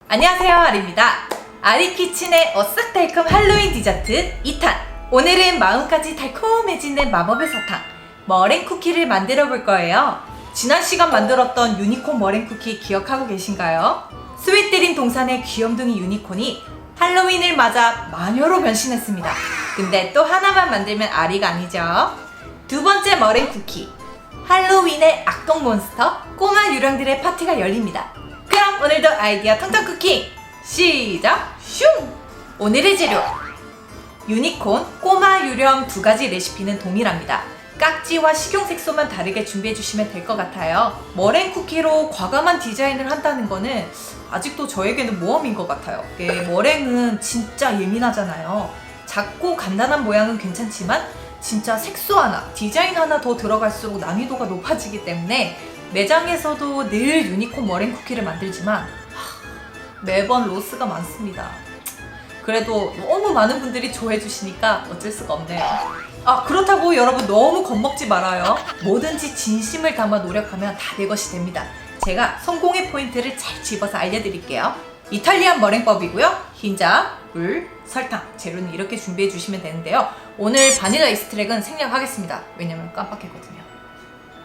안녕하세요, 아리입니다. 아리키친의 어싹달콤 할로윈 디저트 2탄. 오늘은 마음까지 달콤해지는 마법의 사탕 머랭 쿠키를 만들어 볼 거예요. 지난 시간 만들었던 유니콘 머랭 쿠키 기억하고 계신가요? 스윗드림 동산의 귀염둥이 유니콘이 할로윈을 맞아 마녀로 변신했습니다. 근데 또 하나만 만들면 아리가 아니죠. 두 번째 머랭 쿠키, 할로윈의 악동 몬스터 꼬마 유령들의 파티가 열립니다. 그럼 오늘도 아이디어 텅텅 쿠킹 시작! 슝! 오늘의 재료, 유니콘, 꼬마 유령 두 가지 레시피는 동일합니다. 깍지와 식용색소만 다르게 준비해주시면 될 것 같아요. 머랭 쿠키로 과감한 디자인을 한다는 거는 아직도 저에게는 모험인 것 같아요. 머랭은 진짜 예민하잖아요. 작고 간단한 모양은 괜찮지만 진짜 색소 하나, 디자인 하나 더 들어갈수록 난이도가 높아지기 때문에 매장에서도 늘 유니콘 머랭 쿠키를 만들지만 매번 로스가 많습니다. 그래도 너무 많은 분들이 좋아해 주시니까 어쩔 수가 없네요. 그렇다고 여러분 너무 겁먹지 말아요. 뭐든지 진심을 담아 노력하면 다 내 것이 됩니다. 제가 성공의 포인트를 잘 집어서 알려드릴게요. 이탈리안 머랭법이고요. 흰자, 물, 설탕, 재료는 이렇게 준비해 주시면 되는데요. 오늘 바닐라 익스트랙은 생략하겠습니다. 왜냐면 깜빡했거든요.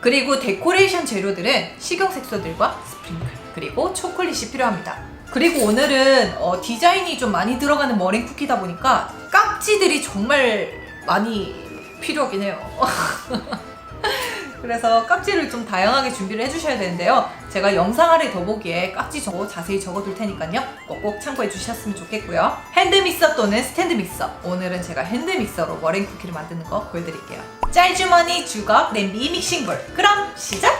그리고 데코레이션 재료들은 식용색소들과 스프링클, 그리고 초콜릿이 필요합니다. 그리고 오늘은 디자인이 좀 많이 들어가는 머랭 쿠키다 보니까 깍지들이 정말 많이 필요하긴 해요. 그래서 깍지를 좀 다양하게 준비를 해주셔야 되는데요. 제가 영상 아래 더보기에 깍지 자세히 적어둘 테니까요. 꼭 참고해 주셨으면 좋겠고요. 핸드믹서 또는 스탠드 믹서, 오늘은 제가 핸드믹서로 머랭 쿠키를 만드는 거 보여드릴게요. 짤주머니, 주걱, 냄비, 믹싱볼. 그럼 시작!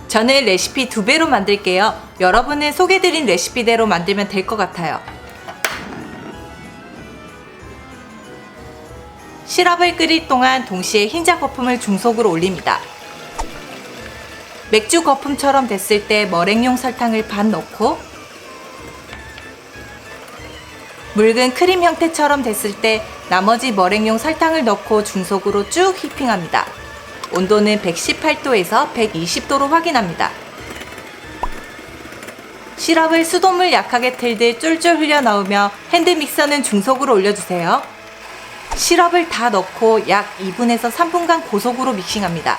저는 레시피 2배로 만들게요. 여러분은 소개드린 레시피대로 만들면 될 것 같아요. 시럽을 끓일 동안 동시에 흰자 거품을 중속으로 올립니다. 맥주 거품처럼 됐을 때 머랭용 설탕을 반 넣고, 묽은 크림 형태처럼 됐을 때 나머지 머랭용 설탕을 넣고 중속으로 쭉 휘핑합니다. 온도는 118도에서 120도로 확인합니다. 시럽을 수돗물 약하게 틀듯 쫄쫄 흘려 넣으며 핸드믹서는 중속으로 올려주세요. 시럽을 다 넣고 약 2분에서 3분간 고속으로 믹싱합니다.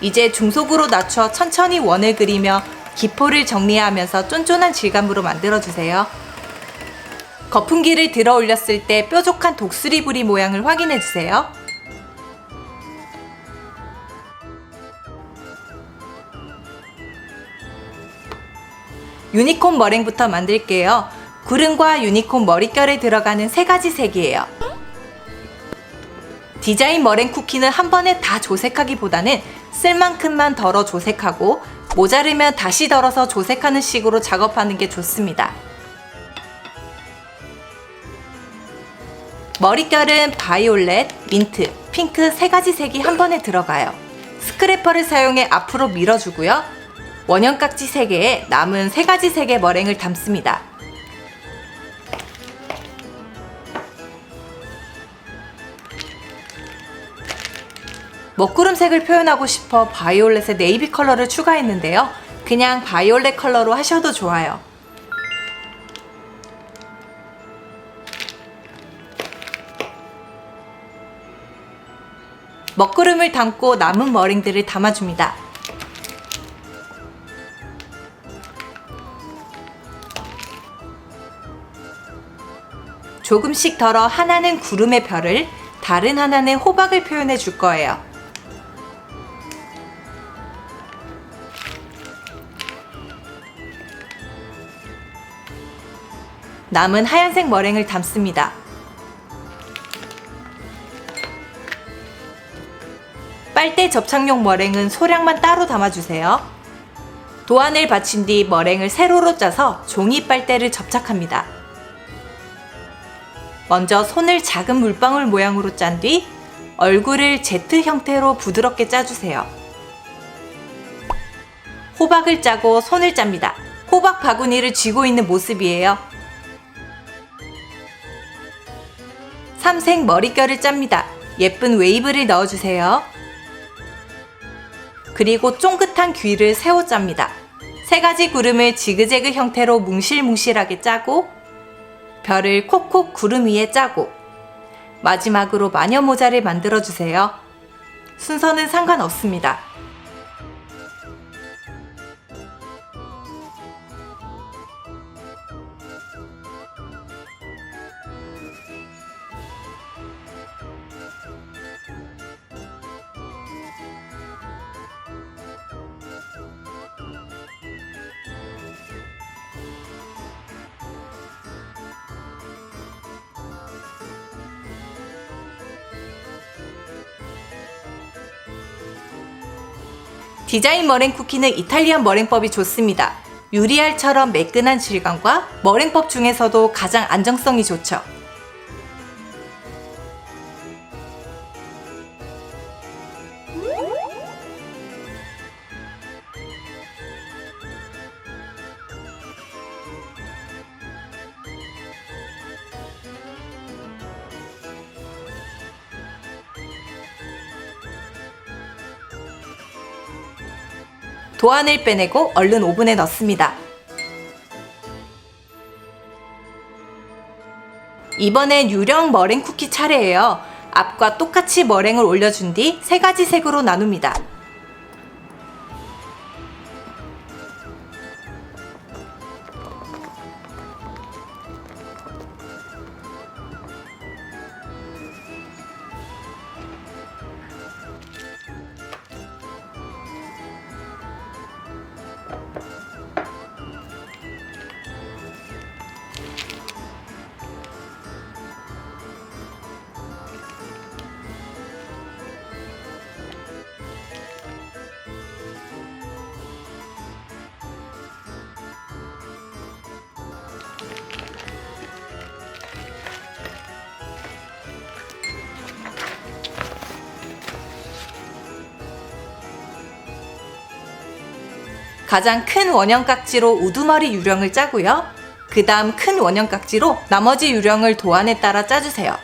이제 중속으로 낮춰 천천히 원을 그리며 기포를 정리하면서 쫀쫀한 질감으로 만들어주세요. 거품기를 들어 올렸을 때 뾰족한 독수리 부리 모양을 확인해주세요. 유니콘 머랭부터 만들게요. 구름과 유니콘 머릿결에 들어가는 3가지 색이에요. 디자인 머랭 쿠키는 한 번에 다 조색하기보다는 쓸 만큼만 덜어 조색하고 모자르면 다시 덜어서 조색하는 식으로 작업하는 게 좋습니다. 머릿결은 바이올렛, 민트, 핑크 3가지 색이 한 번에 들어가요. 스크래퍼를 사용해 앞으로 밀어주고요. 원형 깍지 3개에 남은 3가지 색의 머랭을 담습니다. 먹구름색을 표현하고 싶어 바이올렛의 네이비 컬러를 추가했는데요. 그냥 바이올렛 컬러로 하셔도 좋아요. 먹구름을 담고 남은 머랭들을 담아줍니다. 조금씩 덜어 하나는 구름의 별을, 다른 하나는 호박을 표현해 줄 거예요. 남은 하얀색 머랭을 담습니다. 빨대 접착용 머랭은 소량만 따로 담아주세요. 도안을 받친 뒤 머랭을 세로로 짜서 종이 빨대를 접착합니다. 먼저 손을 작은 물방울 모양으로 짠 뒤 얼굴을 Z 형태로 부드럽게 짜주세요. 호박을 짜고 손을 짭니다. 호박 바구니를 쥐고 있는 모습이에요. 삼색 머릿결을 짭니다. 예쁜 웨이브를 넣어주세요. 그리고 쫑긋한 귀를 세워 짭니다. 3가지 구름을 지그재그 형태로 뭉실뭉실하게 짜고 별을 콕콕 구름 위에 짜고 마지막으로 마녀 모자를 만들어주세요. 순서는 상관없습니다. 디자인 머랭 쿠키는 이탈리안 머랭법이 좋습니다. 유리알처럼 매끈한 질감과 머랭법 중에서도 가장 안정성이 좋죠. 도안을 빼내고 얼른 오븐에 넣습니다. 이번엔 유령 머랭 쿠키 차례예요. 앞과 똑같이 머랭을 올려준 뒤 3가지 색으로 나눕니다. 가장 큰 원형 깍지로 우두머리 유령을 짜고요. 그 다음 큰 원형 깍지로 나머지 유령을 도안에 따라 짜주세요.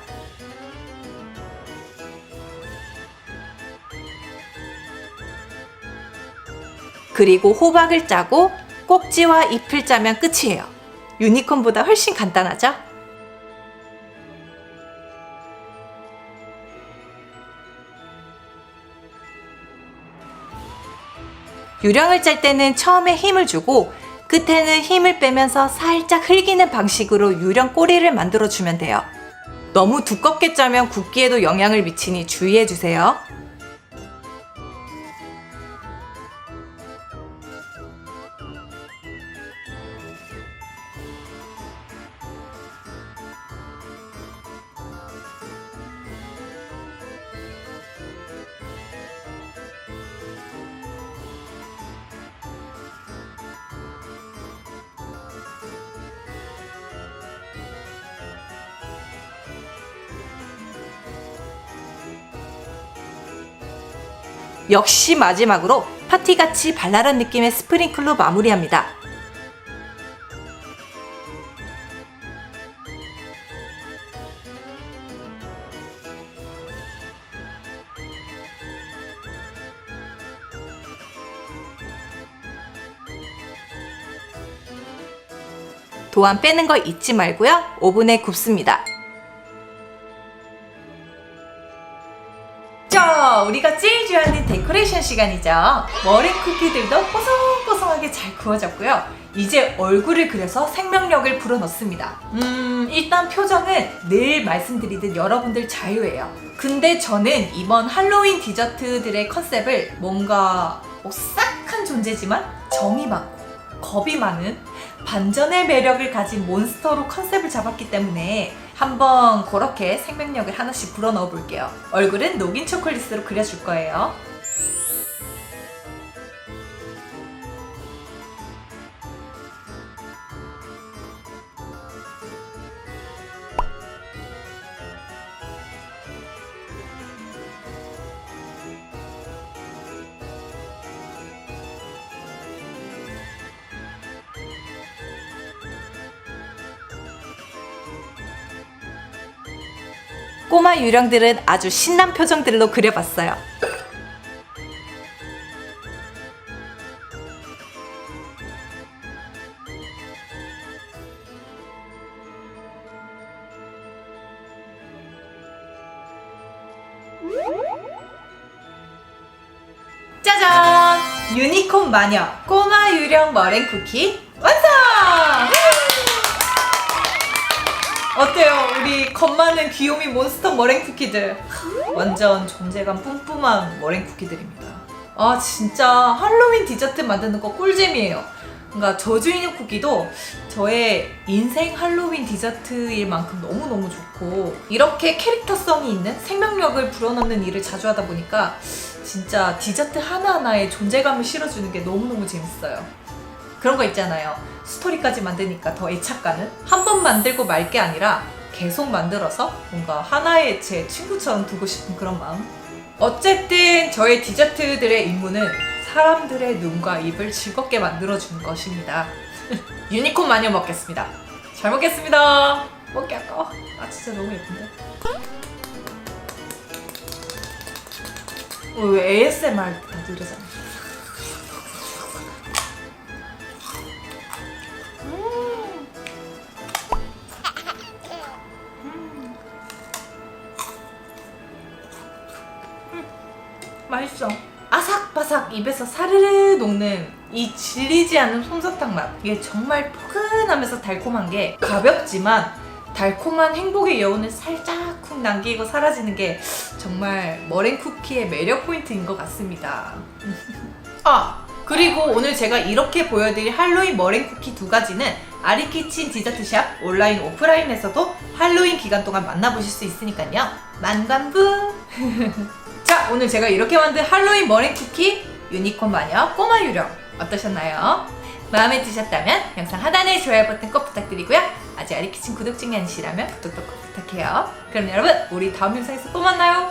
그리고 호박을 짜고 꼭지와 잎을 짜면 끝이에요. 유니콘보다 훨씬 간단하죠? 유령을 짤 때는 처음에 힘을 주고 끝에는 힘을 빼면서 살짝 흘기는 방식으로 유령 꼬리를 만들어주면 돼요. 너무 두껍게 짜면 굽기에도 영향을 미치니 주의해주세요. 역시 마지막으로 파티같이 발랄한 느낌의 스프링클로 마무리합니다. 도안 빼는 거 잊지 말고요. 오븐에 굽습니다. 우리가 제일 좋아하는 데코레이션 시간이죠. 머랭 쿠키들도 뽀송뽀송하게 잘 구워졌고요. 이제 얼굴을 그려서 생명력을 불어넣습니다. 일단 표정은 늘 말씀드리듯 여러분들 자유예요. 근데 저는 이번 할로윈 디저트들의 컨셉을 뭔가 오싹한 존재지만 정이 많고 겁이 많은 반전의 매력을 가진 몬스터로 컨셉을 잡았기 때문에 한번 그렇게 생명력을 하나씩 불어넣어 볼게요. 얼굴은 녹인 초콜릿으로 그려줄 거예요. 꼬마 유령들은 아주 신난 표정들로 그려봤어요. 짜잔! 유니콘 마녀 꼬마 유령 머랭 쿠키 완성! 어때요? 우리 겁 많은 귀요미 몬스터 머랭 쿠키들. 완전 존재감 뿜뿜한 머랭 쿠키들입니다. 아 진짜 할로윈 디저트 만드는 거 꿀잼이에요. 그러니까 저주인형 쿠키도 저의 인생 할로윈 디저트일 만큼 너무너무 좋고, 이렇게 캐릭터성이 있는 생명력을 불어넣는 일을 자주 하다 보니까 진짜 디저트 하나하나에 존재감을 실어주는 게 너무너무 재밌어요. 그런 거 있잖아요. 스토리까지 만드니까 더 애착 가는? 한 번 만들고 말 게 아니라 계속 만들어서 뭔가 하나의 제 친구처럼 두고 싶은 그런 마음? 어쨌든 저의 디저트들의 임무는 사람들의 눈과 입을 즐겁게 만들어주는 것입니다. 유니콘 마녀 먹겠습니다. 잘 먹겠습니다. 먹기 아까워. 아 진짜 너무 예쁜데? 왜 ASMR 다 느려잖아. 맛있어. 아삭바삭 입에서 사르르 녹는 이 질리지 않는 솜사탕 맛. 이게 정말 포근하면서 달콤한 게 가볍지만 달콤한 행복의 여운을 살짝쿵 남기고 사라지는 게 정말 머랭 쿠키의 매력 포인트인 것 같습니다. 아! 그리고 오늘 제가 이렇게 보여드릴 할로윈 머랭 쿠키 두 가지는 아리키친 디저트샵 온라인 오프라인에서도 할로윈 기간 동안 만나보실 수 있으니까요. 만관부! 자, 오늘 제가 이렇게 만든 할로윈 머랭 쿠키 유니콘 마녀 꼬마 유령 어떠셨나요? 마음에 드셨다면 영상 하단에 좋아요 버튼 꼭 부탁드리고요. 아직 아리키친 구독 중이 아니시라면 구독도 꼭 부탁해요. 그럼 여러분, 우리 다음 영상에서 또 만나요.